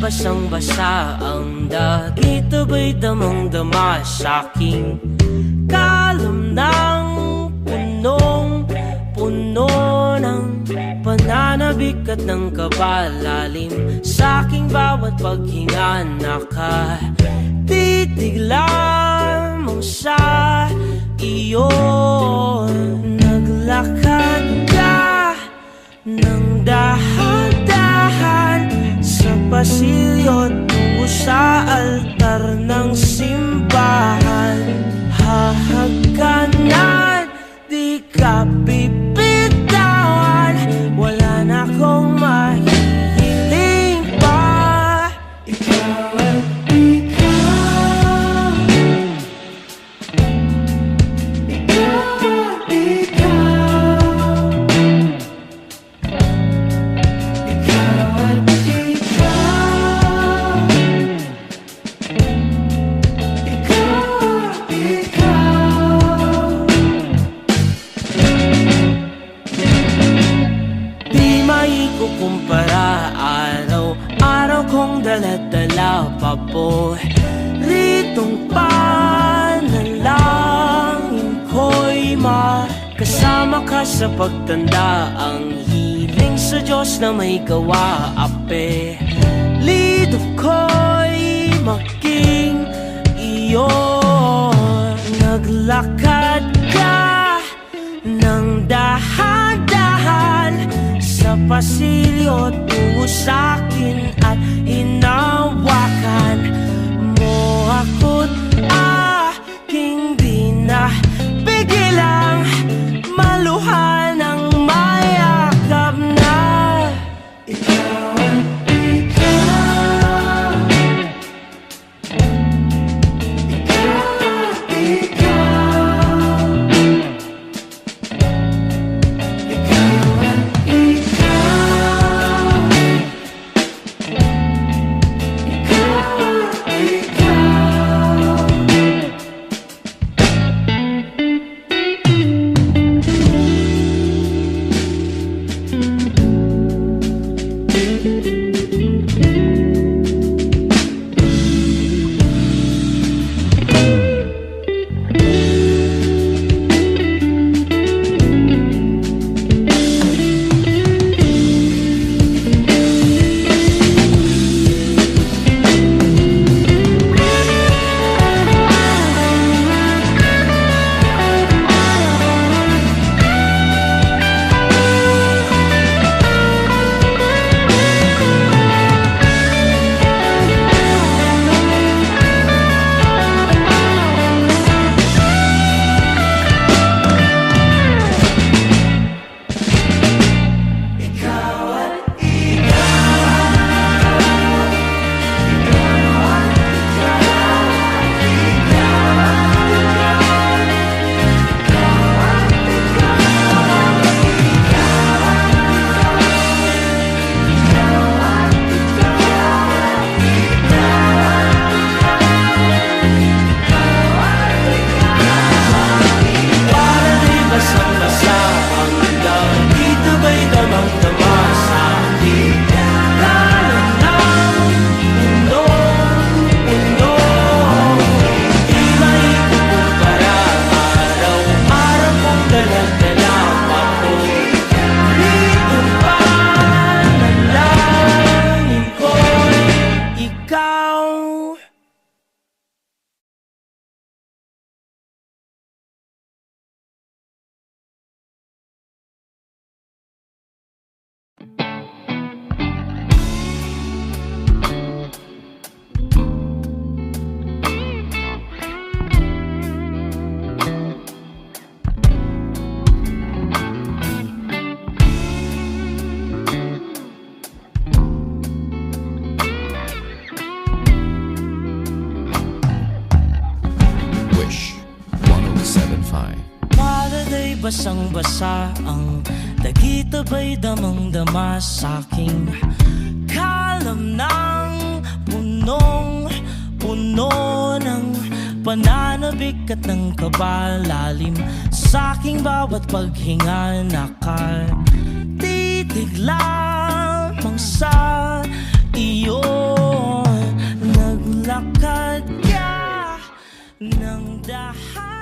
Basang-basa ang dagit, aba'y damang-dama sa'king kalam ng punong-puno ng pananabik at ng kabalalim. Sa'king bawat paghinga nakatitig lamang sa iyo. Naglakad ka ng dahan-dahan sa pasilyo tungo sa altar ng simbahan. Hahagkanan, di ka bibitawan, wala na akong mahihiling pa. Ikaw at ikaw, ikaw at ikaw, ikaw at kumpara, araw-araw kong dala-dala paboritong panalangin ko'y makasama ka sa pagtanda. Ang hiling sa Diyos na may gawa, apelido ko'y maging iyo. Naglakad ka ng dahan-dahan sa pasilyo tungo sa'kin at hinawakan mo ako't aking di na pigilang maluhan ng mayakap na. Ikaw at ikaw, ikaw at ikaw, ikaw at ikaw, basang-basa ang dagita ba'y damang-dama sa'king kalam ng punong-puno ng pananabik at ng kabalalim sa'king bawat paghinga nakatitig lamang sa iyo. Naglakad ka ng dahan